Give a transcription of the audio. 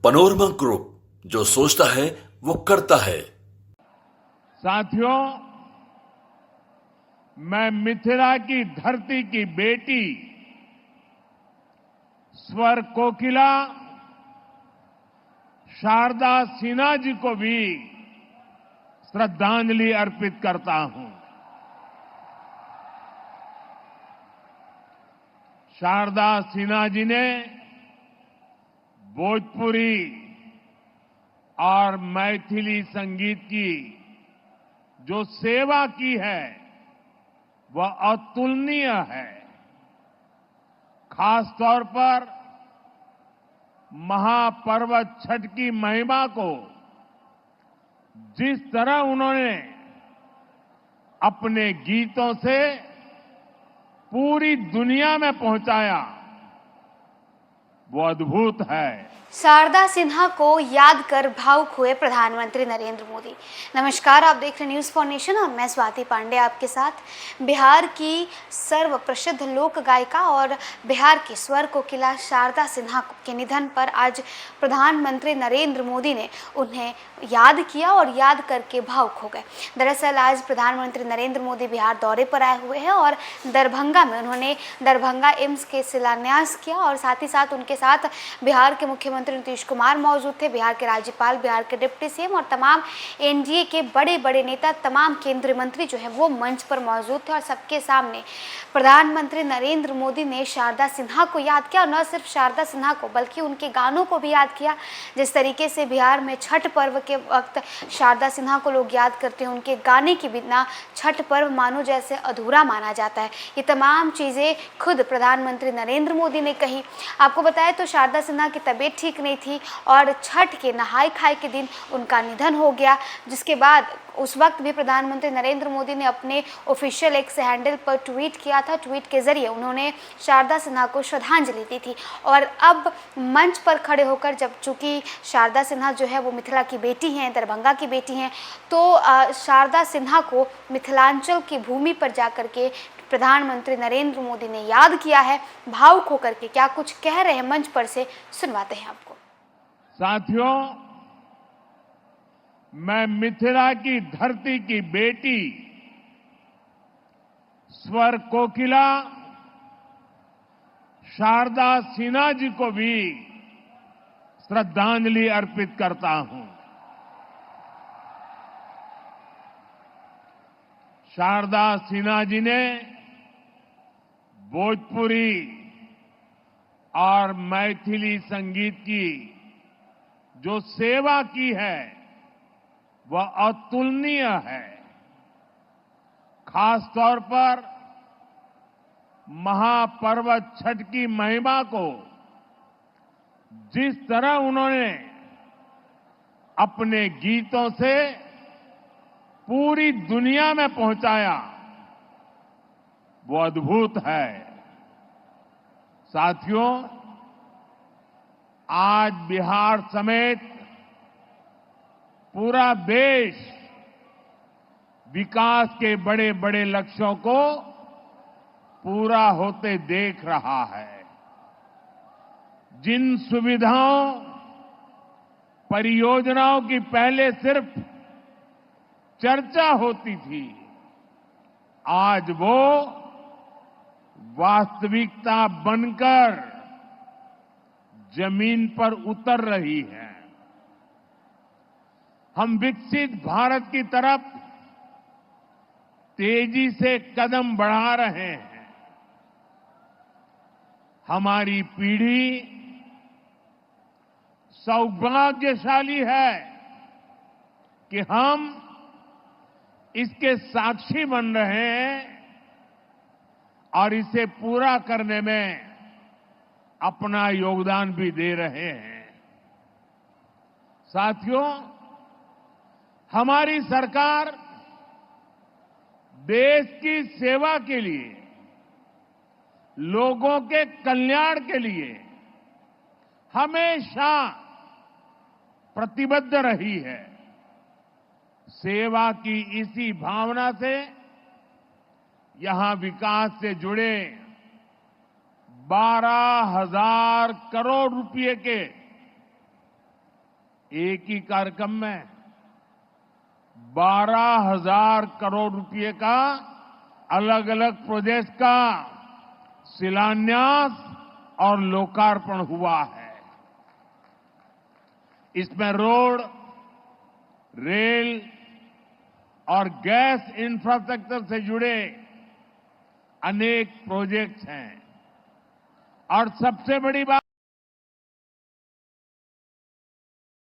Panorama group, जो सोचता है वो करता है। साथियों, मैं मिथिला की धरती की बेटी स्वर कोकिला शारदा सिन्हा जी को भी श्रद्धांजलि अर्पित करता हूं। शारदा सिन्हा जी ने भोजपुरी और मैथिली संगीत की जो सेवा की है वह अतुलनीय है। खास तौर पर महापर्व छठ की महिमा को जिस तरह उन्होंने अपने गीतों से पूरी दुनिया में पहुंचाया, वो अद्भुत है। शारदा सिन्हा को याद कर भावुक हुए प्रधानमंत्री नरेंद्र मोदी। नमस्कार, आप देख रहे हैं न्यूज़ फॉर नेशन और मैं स्वाति पांडे आपके साथ। बिहार की सर्वप्रसिद्ध लोक गायिका और बिहार की स्वर कोकिला शारदा सिन्हा के निधन पर आज प्रधानमंत्री नरेंद्र मोदी ने उन्हें याद किया और याद करके भावुक हो गए। दरअसल आज प्रधानमंत्री नरेंद्र मोदी बिहार दौरे पर आए हुए हैं और दरभंगा में उन्होंने दरभंगा एम्स के शिलान्यास किया और साथ ही साथ उनके साथ बिहार के मुख्यमंत्री नीतीश कुमार मौजूद थे, बिहार के राज्यपाल, बिहार के डिप्टी सीएम और तमाम एनडीए के बड़े बड़े नेता, तमाम केंद्रीय मंत्री जो है वो मंच पर मौजूद थे और सबके सामने प्रधानमंत्री नरेंद्र मोदी ने शारदा सिन्हा को याद किया और न सिर्फ शारदा सिन्हा को बल्कि उनके गानों को भी याद किया। जिस तरीके से बिहार में छठ पर्व के वक्त शारदा सिन्हा को लोग याद करते हैं, उनके गाने के बिना छठ पर्व मानो जैसे अधूरा माना जाता है। ये तमाम चीज़ें खुद प्रधानमंत्री नरेंद्र मोदी ने कही। आपको बताएं तो शारदा सिन्हा की तबीयत ठीक नहीं थी और छठ के नहाय खाए के दिन उनका निधन हो गया, जिसके बाद उस वक्त भी प्रधानमंत्री नरेंद्र मोदी ने अपने ऑफिशियल एक्स हैंडल पर ट्वीट किया था। ट्वीट के जरिए उन्होंने शारदा सिन्हा को श्रद्धांजलि दी थी और अब मंच पर खड़े होकर, जब चूंकि शारदा सिन्हा जो है वो मिथिला की बेटी हैं, दरभंगा की बेटी हैं, तो शारदा सिन्हा को मिथिलांचल की भूमि पर जाकर के प्रधानमंत्री नरेंद्र मोदी ने याद किया है। भावुक होकर के क्या कुछ कह रहे हैं मंच पर से सुनवाते हैं आपको। साथियों, मैं मिथिला की धरती की बेटी स्वर कोकिला शारदा सिन्हा जी को भी श्रद्धांजलि अर्पित करता हूं। शारदा सिन्हा जी ने भोजपुरी और मैथिली संगीत की जो सेवा की है वह अतुलनीय है। खास तौर पर महापर्व छठ की महिमा को जिस तरह उन्होंने अपने गीतों से पूरी दुनिया में पहुंचाया, वो अद्भुत है। साथियों, आज बिहार समेत पूरा देश विकास के बड़े बड़े लक्ष्यों को पूरा होते देख रहा है। जिन सुविधाओं, परियोजनाओं की पहले सिर्फ चर्चा होती थी, आज वो वास्तविकता बनकर जमीन पर उतर रही है। हम विकसित भारत की तरफ तेजी से कदम बढ़ा रहे हैं। हमारी पीढ़ी सौभाग्यशाली है कि हम इसके साक्षी बन रहे हैं और इसे पूरा करने में अपना योगदान भी दे रहे हैं। साथियों, हमारी सरकार देश की सेवा के लिए, लोगों के कल्याण के लिए हमेशा प्रतिबद्ध रही है। सेवा की इसी भावना से यहां विकास से जुड़े 12,000 करोड़ रुपए के एक ही कार्यक्रम में 12,000 करोड़ रुपए का अलग अलग प्रोजेक्ट का शिलान्यास और लोकार्पण हुआ है। इसमें रोड, रेल और गैस इंफ्रास्ट्रक्चर से जुड़े अनेक प्रोजेक्ट्स हैं और सबसे बड़ी बात